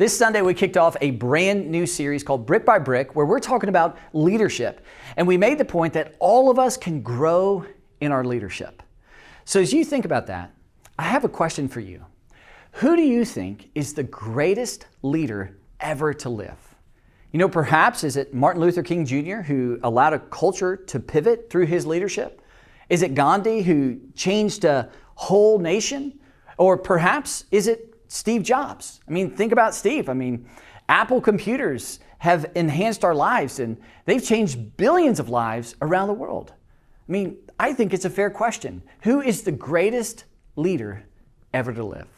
This Sunday, we kicked off a brand new series called Brick by Brick, where we're talking about leadership. And we made the point that all of us can grow in our leadership. So as you think about that, I have a question for you. Who do you think is the greatest leader ever to live? You know, perhaps is it Martin Luther King Jr., who allowed a culture to pivot through his leadership? Is it Gandhi, who changed a whole nation? Or perhaps is it Steve Jobs? I mean, think about Steve. I mean, Apple computers have enhanced our lives and they've changed billions of lives around the world. I mean, I think it's a fair question. Who is the greatest leader ever to live?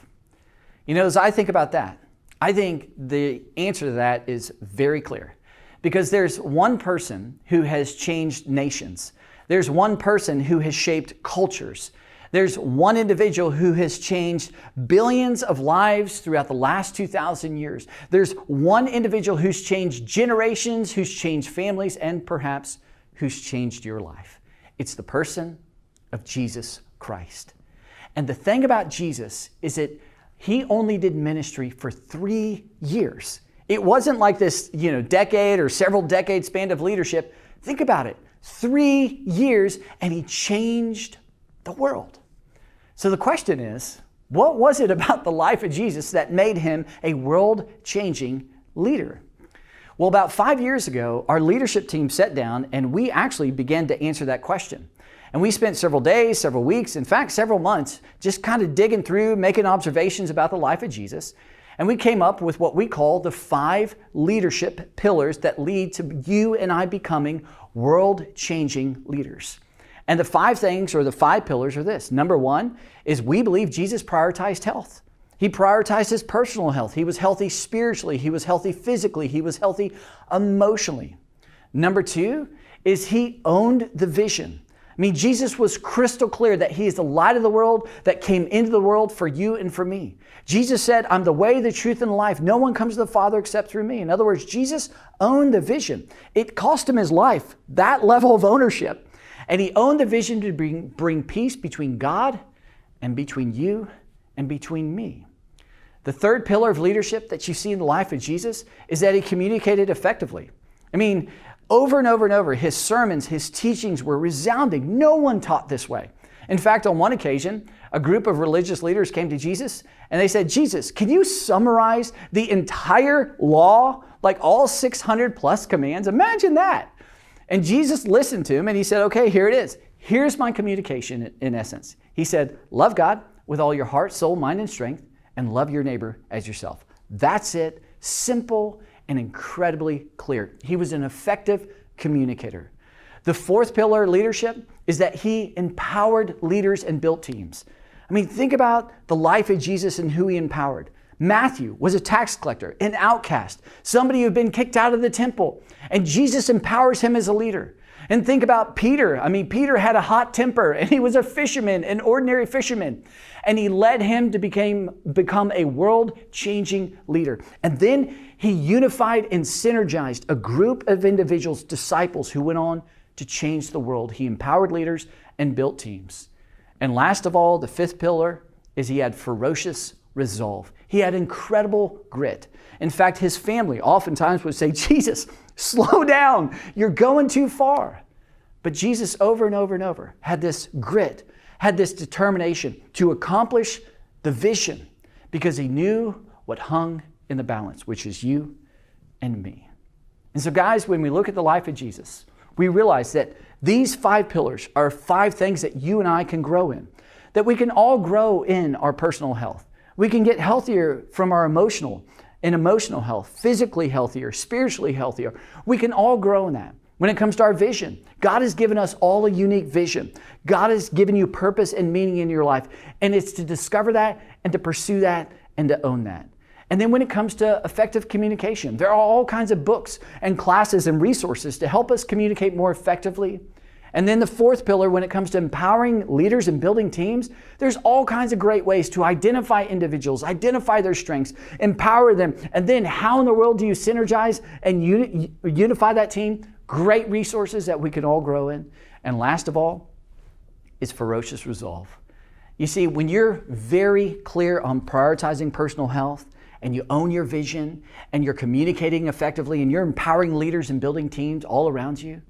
You know, as I think about that, I think the answer to that is very clear, because there's one person who has changed nations. There's one person who has shaped cultures. There's one individual who has changed billions of lives throughout the last 2,000 years. There's one individual who's changed generations, who's changed families, and perhaps who's changed your life. It's the person of Jesus Christ. And the thing about Jesus is that he only did ministry for 3 years. It wasn't like this, decade or several decade span of leadership. Think about it. 3 years, and he changed the world. So the question is, what was it about the life of Jesus that made him a world-changing leader? Well, about 5 years ago, our leadership team sat down and we actually began to answer that question. And we spent several days, several weeks, in fact, several months, just kind of digging through, making observations about the life of Jesus. And we came up with what we call the 5 leadership pillars that lead to you and I becoming world-changing leaders. And the 5 things, or the 5 pillars, are this. Number 1 is we believe Jesus prioritized health. He prioritized his personal health. He was healthy spiritually. He was healthy physically. He was healthy emotionally. Number 2 is he owned the vision. I mean, Jesus was crystal clear that he is the light of the world that came into the world for you and for me. Jesus said, I'm the way, the truth, and the life. No one comes to the Father except through me. In other words, Jesus owned the vision. It cost him his life, that level of ownership. And he owned the vision to bring peace between God and between you and between me. The 3rd pillar of leadership that you see in the life of Jesus is that he communicated effectively. I mean, over and over and over, his sermons, his teachings were resounding. No one taught this way. In fact, on one occasion, a group of religious leaders came to Jesus and they said, Jesus, can you summarize the entire law, like all 600 plus commands? Imagine that. And Jesus listened to him and he said, okay, here it is. Here's my communication in essence. He said, love God with all your heart, soul, mind, and strength, and love your neighbor as yourself. That's it. Simple and incredibly clear. He was an effective communicator. The 4th pillar of leadership is that he empowered leaders and built teams. I mean, think about the life of Jesus and who he empowered. Matthew was a tax collector, an outcast, somebody who had been kicked out of the temple, and Jesus empowers him as a leader. And think about Peter. I mean, Peter had a hot temper and he was a fisherman, an ordinary fisherman, and he led him to become a world-changing leader. And then he unified and synergized a group of individuals, disciples, who went on to change the world. He empowered leaders and built teams. And last of all, the 5th pillar is he had ferocious resolve. He had incredible grit. In fact, his family oftentimes would say, Jesus, slow down. You're going too far. But Jesus over and over and over had this grit, had this determination to accomplish the vision because he knew what hung in the balance, which is you and me. And so guys, when we look at the life of Jesus, we realize that these 5 pillars are 5 things that you and I can grow in, that we can all grow in our personal health. We can get healthier from our emotional health, physically healthier, spiritually healthier. We can all grow in that. When it comes to our vision, God has given us all a unique vision. God has given you purpose and meaning in your life. And it's to discover that and to pursue that and to own that. And then when it comes to effective communication, there are all kinds of books and classes and resources to help us communicate more effectively. And then the 4th pillar, when it comes to empowering leaders and building teams, there's all kinds of great ways to identify individuals, identify their strengths, empower them. And then how in the world do you synergize and unify that team? Great resources that we can all grow in. And last of all is ferocious resolve. You see, when you're very clear on prioritizing personal health and you own your vision, and you're communicating effectively, and you're empowering leaders and building teams all around you,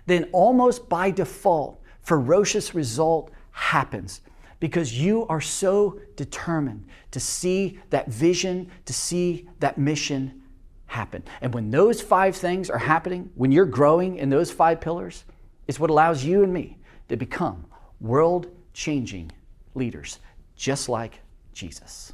then almost by default, ferocious result happens because you are so determined to see that vision, to see that mission happen. And when those 5 things are happening, when you're growing in those 5 pillars, it's what allows you and me to become world-changing leaders, just like Jesus.